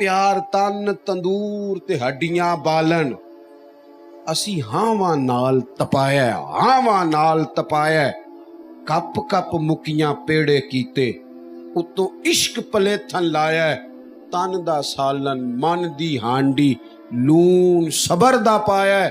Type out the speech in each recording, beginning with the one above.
ਪਿਆਰ ਤਨ ਤੰਦੂਰ ਤੇ ਹੱਡੀਆਂ ਬਾਲਣ, ਅਸੀਂ ਹਾਵਾਂ ਨਾਲ ਤਪਾਇਆ, ਕੱਪ ਕੱਪ ਮੁਕੀਆਂ ਪੇੜੇ ਕੀਤੇ, ਉਤੋਂ ਇਸ਼ਕ ਪਲੇਥਨ ਲਾਇਆ, ਤਨ ਦਾ ਸਾਲਨ ਮਨ ਦੀ ਹਾਂਡੀ, ਲੂਣ ਸਬਰ ਦਾ ਪਾਇਆ।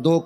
2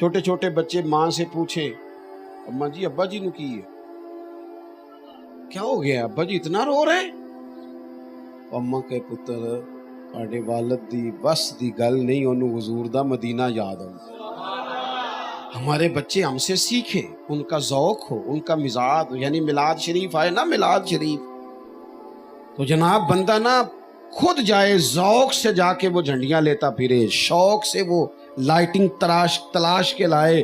چھوٹے چھوٹے بچے ماں سے پوچھیں اماں جی ابا جی نو کی ہے، کیا ہو گیا ابا جی اتنا رو رہے ہیں؟ اماں کے پتر آڈے والد دی بس دی گل نہیں، انہوں حضور دا مدینہ یاد ہو۔ ہمارے بچے ہم سے سیکھیں، ان کا ذوق ہو، ان کا مزاج ہو، یعنی میلاد شریف آئے نا، میلاد شریف تو جناب بندہ نا خود جائے، ذوق سے جا کے وہ جھنڈیاں لیتا پھرے، شوق سے وہ لائٹنگ تلاش کے لائے،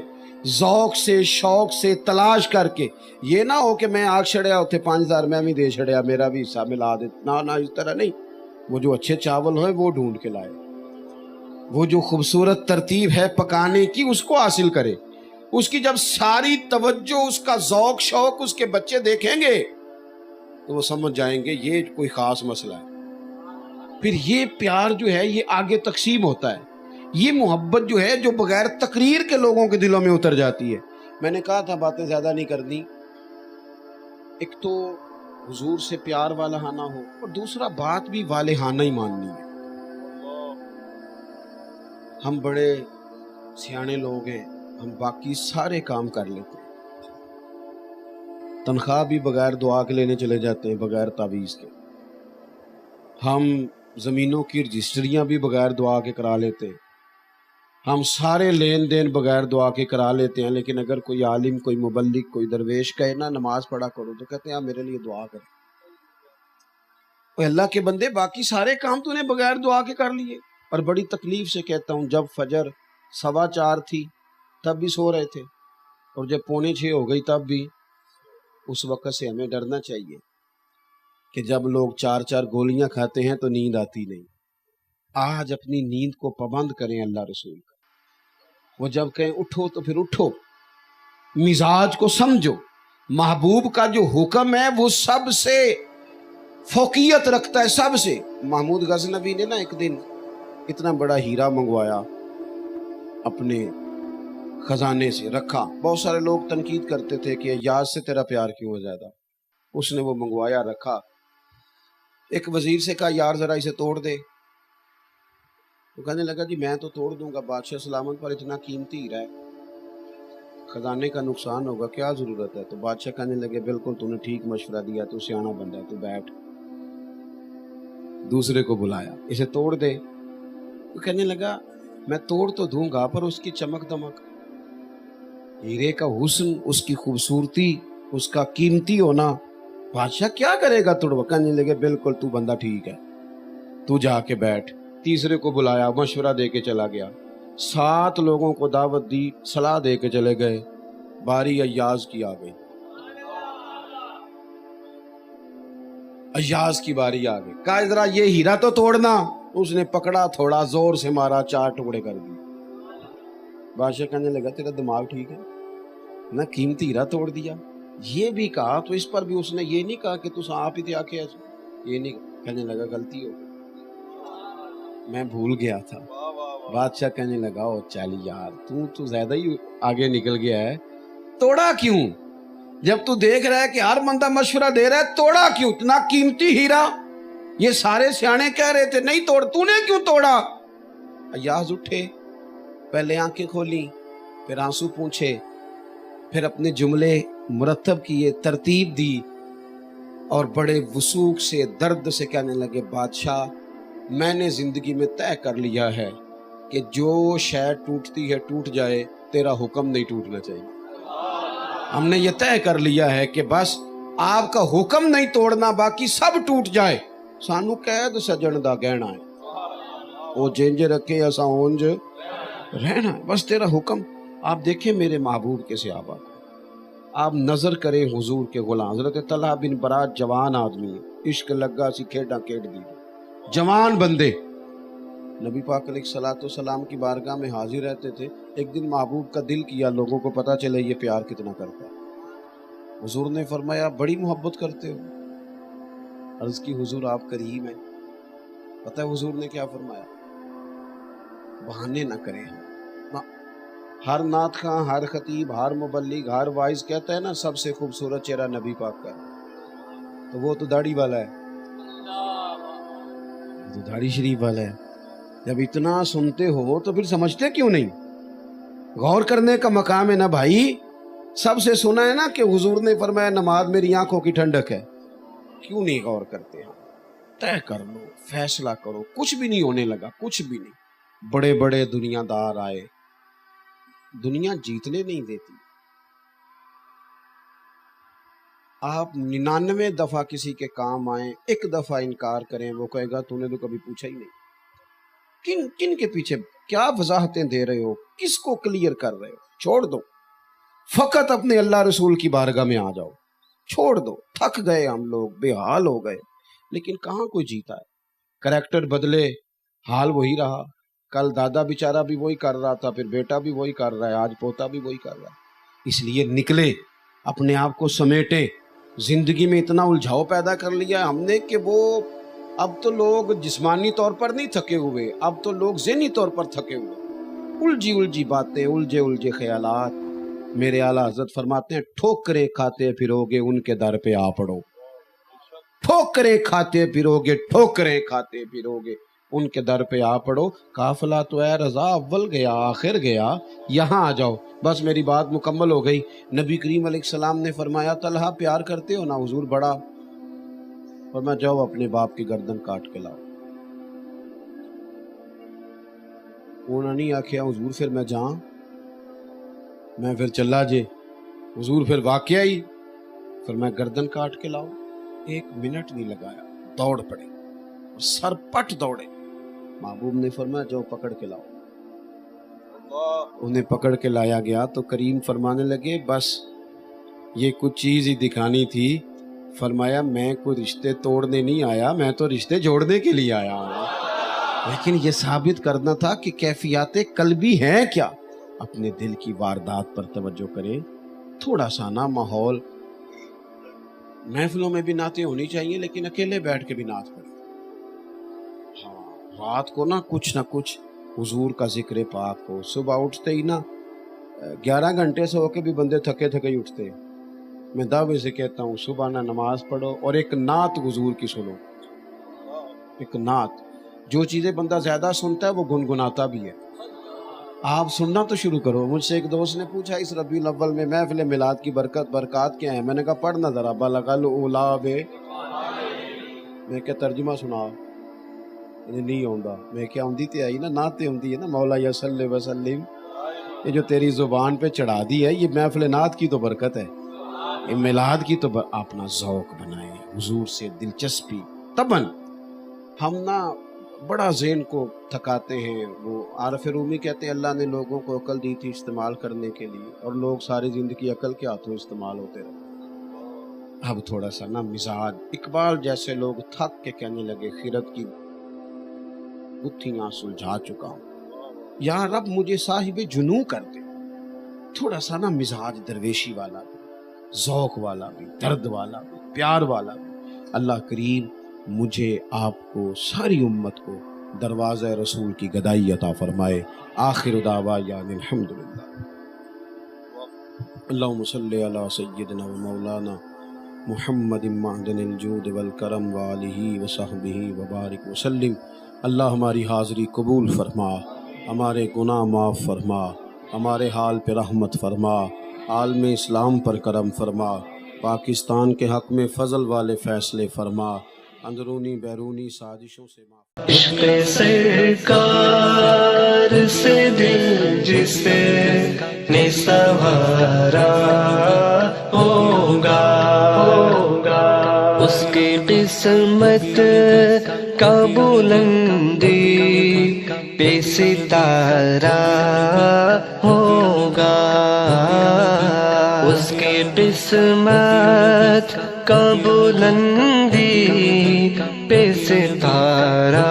ذوق سے شوق سے تلاش کر کے، یہ نہ ہو کہ میں آگ چھڑیا ہوتے 5,000 میں بھی دے چھڑیا میرا بھی حصہ ملا دے، نہ اس طرح نہیں۔ وہ جو اچھے چاول ہوئے وہ ڈھونڈ کے لائے، وہ جو خوبصورت ترتیب ہے پکانے کی اس کو حاصل کرے، اس کی جب ساری توجہ، اس کا ذوق شوق اس کے بچے دیکھیں گے تو وہ سمجھ جائیں گے یہ کوئی خاص مسئلہ ہے۔ پھر یہ پیار جو ہے یہ آگے تقسیم ہوتا ہے، یہ محبت جو ہے جو بغیر تقریر کے لوگوں کے دلوں میں اتر جاتی ہے۔ میں نے کہا تھا باتیں زیادہ نہیں کرنی، ایک تو حضور سے پیار والہانہ ہو، اور دوسرا بات بھی والہانہ ہی ماننی ہے۔ ہم بڑے سیانے لوگ ہیں، ہم باقی سارے کام کر لیتے ہیں، تنخواہ بھی بغیر دعا کے لینے چلے جاتے ہیں، بغیر تعویذ کے، ہم زمینوں کی رجسٹریاں بھی بغیر دعا کے کرا لیتے ہیں، ہم سارے لین دین بغیر دعا کے کرا لیتے ہیں، لیکن اگر کوئی عالم، کوئی مبلغ، کوئی درویش کہے نا نماز پڑھا کرو تو کہتے ہیں میرے لیے دعا کریں۔ اے اللہ کے بندے باقی سارے کام تو نے بغیر دعا کے کر لیے۔ اور بڑی تکلیف سے کہتا ہوں، جب فجر 4:15 تھی تب بھی سو رہے تھے، اور جب 5:45 ہو گئی تب بھی، اس وقت سے ہمیں ڈرنا چاہیے کہ جب لوگ 4 گولیاں کھاتے ہیں تو نیند آتی نہیں۔ آج اپنی نیند کو پابند کریں اللہ رسول کا، وہ جب کہیں اٹھو تو پھر اٹھو، مزاج کو سمجھو، محبوب کا جو حکم ہے وہ سب سے فوقیت رکھتا ہے، سب سے۔ محمود غزنوی نے نا ایک دن اتنا بڑا ہیرا منگوایا، اپنے خزانے سے رکھا، بہت سارے لوگ تنقید کرتے تھے کہ یاد سے تیرا پیار کیوں ہے زیادہ، اس نے وہ منگوایا رکھا، ایک وزیر سے کہا یار ذرا اسے توڑ دے، وہ کہنے لگا جی میں تو توڑ دوں گا، بادشاہ سلامت پر اتنا قیمتی ہیرا ہے، خزانے کا نقصان ہوگا، کیا ضرورت ہے؟ تو بادشاہ کہنے لگے بالکل تو نے ٹھیک مشورہ دیا، تو سیانا بندہ ہے، تو بیٹھ۔ دوسرے کو بلایا، اسے توڑ دے، وہ کہنے لگا میں توڑ تو دوں گا پر اس کی چمک دمک، ہیرے کا حسن، اس کی خوبصورتی، اس کا قیمتی ہونا، بادشاہ کیا کرے گا توڑوا؟ کہنے لگے بالکل تو بندہ ٹھیک ہے، تو جا کے بیٹھ۔ تیسرے کو بلایا، مشورہ دے کے چلا گیا، 7 لوگوں کو دعوت دی، صلاح دے کے چلے گئے، باری ایاز کی آ گئی، ایاز کی باری آ گئی، کہا ذرا یہ ہیرا تو توڑنا، اس نے پکڑا، تھوڑا زور سے مارا، 4 ٹکڑے کر دی۔ بادشاہ کہنے لگا تیرا دماغ ٹھیک ہے نہ، قیمتی ہیرا توڑ دیا۔ یہ بھی کہا تو اس پر بھی اس نے یہ نہیں کہا کہ تو آپ ہی تھے آکے ایسے، یہ نہیں، کہنے لگا غلطی ہو گئی، میں بھول گیا تھا۔ بادشاہ کہنے لگا او چل یار تو زیادہ ہی آگے نکل گیا ہے، توڑا کیوں؟ جب تو دیکھ رہا ہے کہ ہر بندہ مشورہ دے رہا ہے، توڑا کیوں؟ اتنا قیمتی ہیرا، یہ سارے سیانے کہہ رہے تھے نہیں توڑ، تو نے کیوں توڑا؟ ایاز اٹھے، پہلے آنکھیں کھولی، پھر آنسو پونچھے، پھر اپنے جملے مرتب کیے، ترتیب دی، اور بڑے وثوق سے درد سے کہنے لگے بادشاہ میں نے زندگی میں طے کر لیا ہے کہ جو شے ٹوٹتی ہے ٹوٹ جائے، تیرا حکم نہیں ٹوٹنا چاہیے۔ ہم نے یہ طے کر لیا ہے کہ بس آپ کا حکم نہیں توڑنا، باقی سب ٹوٹ جائے، سانو قید سجن دا گہنا ہے، وہ جنج رکھے ایسا اونج رہنا ہے، بس تیرا حکم۔ آپ دیکھیں میرے محبوب کے صحابہ کو، آپ نظر کریں حضور کے غلام، حضرت طلحہ بن برات جوان آدمی ہے، عشق لگا سی کھیڈاں کھیڈ دی، جوان بندے، نبی پاک علیہ الصلوۃ والسلام کی بارگاہ میں حاضر رہتے تھے۔ ایک دن محبوب کا دل کیا لوگوں کو پتہ چلے یہ پیار کتنا کرتا ہے، حضور نے فرمایا بڑی محبت کرتے ہو؟ عرض کی حضور آپ کریم ہیں۔ پتہ ہے حضور نے کیا فرمایا؟ بہانے نہ کریں، ہر نعت خواں، ہر خطیب، ہر مبلغ، ہر وائز کہتا ہے نا سب سے خوبصورت چہرہ نبی پاک کا، تو وہ تو داڑھی والا ہے، تو داڑھی شریف والا ہے۔ جب اتنا سنتے ہو تو پھر سمجھتے کیوں نہیں؟ غور کرنے کا مقام ہے نا بھائی. سب سے سنا ہے نا کہ حضور نے فرمایا نماز میری آنکھوں کی ٹھنڈک ہے. کیوں نہیں غور کرتے ہیں؟ طے کر لو, فیصلہ کرو. کچھ بھی نہیں ہونے لگا, کچھ بھی نہیں. بڑے بڑے دنیا دار آئے, دنیا جیتنے نہیں دیتی. آپ 99 دفعہ کسی کے کام آئیں, ایک دفعہ انکار کریں, وہ کہے گا تو نے تو کبھی پوچھا ہی نہیں. کن کے پیچھے کیا وضاحتیں دے رہے ہو, کس کو کلیئر کر رہے ہو؟ چھوڑ دو, فقط اپنے اللہ رسول کی بارگاہ میں آ جاؤ. چھوڑ دو. تھک گئے ہم لوگ, بے حال ہو گئے. لیکن کہاں کوئی جیتا ہے؟ کریکٹر بدلے, حال وہی رہا. کل دادا بیچارہ بھی وہی کر رہا تھا, پھر بیٹا بھی وہی کر رہا ہے, آج پوتا بھی وہی کر رہا ہے. اس لیے نکلے, اپنے آپ کو سمیٹے. زندگی میں اتنا الجھاؤ پیدا کر لیا ہم نے کہ وہ اب تو لوگ جسمانی طور پر نہیں تھکے ہوئے, اب تو لوگ ذہنی طور پر تھکے ہوئے. الجھی باتیں, الجھے خیالات. میرے اعلیٰ حضرت فرماتے ہیں ٹھوکریں کھاتے پھرو گے ان کے در پہ آ پڑو. ٹھوکریں کھاتے پھرو گے, ٹھوکریں کھاتے پھرو گے ان کے در پہ آ پڑو. قافلہ تو اے رضا اول گیا آخر گیا, یہاں آ جاؤ. بس میری بات مکمل ہو گئی. نبی کریم علیہ السلام نے فرمایا طلحہ پیار کرتے ہو نا؟ حضور بڑا. فرمایا جاؤ اپنے باپ کی گردن کاٹ کے لاؤ. انہوں نے نہیں آکھیا حضور پھر میں جاؤں, میں پھر چلا جے. حضور پھر واقعہ ہی فرمایا گردن کاٹ کے لاؤ. 1 منٹ نہیں لگایا, دوڑ پڑے اور سر پٹ دوڑے. محبوب نے فرمایا جاؤ پکڑ کے لاؤ. انہیں پکڑ کے لایا گیا تو کریم فرمانے لگے بس یہ کچھ چیز ہی دکھانی تھی. فرمایا میں کوئی رشتے توڑنے نہیں آیا, میں تو رشتے جوڑنے کے لیے آیا ہوں. لیکن یہ ثابت کرنا تھا کہ کیفیات قلبی ہیں کیا. اپنے دل کی واردات پر توجہ کریں. تھوڑا سا نا ماحول, محفلوں میں بھی نعتیں ہونی چاہیے لیکن اکیلے بیٹھ کے بھی نعت پڑھیں. ہاں, رات کو نا کچھ حضور کا ذکر پاک ہو. صبح اٹھتے ہی نا 11 گھنٹے سے ہو کے بھی بندے تھکے ہی اٹھتے ہیں. میں دعوے سے کہتا ہوں صبح نہ نماز پڑھو اور ایک نعت حضور کی سنو. ایک نعت, جو چیزیں بندہ زیادہ سنتا ہے وہ گنگناتا بھی ہے. آپ سننا تو شروع کرو. مجھ سے ایک دوست نے پوچھا اس ربیع الاول میں محفل میلاد کی برکات کیا ہیں؟ میں نے کہا پڑھنا ذرا بلغ الاولیٰ بے. میں کیا ترجمہ سنا نہیں آؤں. میں کیا آؤں تے آئی نا, نعتیں ہوندی ہے نا, مولا یا صلی وسلم. یہ جو تیری زبان پہ چڑھا دی ہے یہ محفل نعت کی تو برکت ہے, یہ میلاد کی تو اپنا ذوق بنائیں, حضور سے دلچسپی. تباً ہم نا بڑا ذہن کو تھکاتے ہیں. وہ عارف رومی کہتے ہیں اللہ نے لوگوں کو عقل دی تھی استعمال کرنے کے لیے, اور لوگ ساری زندگی عقل کے ہاتھوں استعمال ہوتے رہے. اب تھوڑا سا نا مزاج, اقبال جیسے لوگ تھک کے کہنے لگے خیرت کی گتھیاں سلجھا چکا ہوں, یا رب مجھے صاحب جنوں کر دے. تھوڑا سا نا مزاج درویشی والا بھی, ذوق والا بھی, درد والا بھی, پیار والا بھی. اللہ کریم مجھے آپ کو ساری امت کو دروازہ رسول کی گدائی عطا فرمائے. آخر دعوانا الحمدللہ. اللہم صلی علی سیدنا و مولانا محمد معدن الجود والکرم وآلہ وصحبہ وبارک وسلم. اللہ ہماری حاضری قبول فرما, ہمارے گناہ معاف فرما, ہمارے حال پہ رحمت فرما, عالم اسلام پر کرم فرما, پاکستان کے حق میں فضل والے فیصلے فرما, اندرونی بیرونی سازشوں سے معاف. عشق سرکار سے دل جس نے سنوارا ہوگا, اس کی قسمت کا بلندی پہ ستارہ ہوگا, اس کی قسمت کا بلندی پہ ستارہ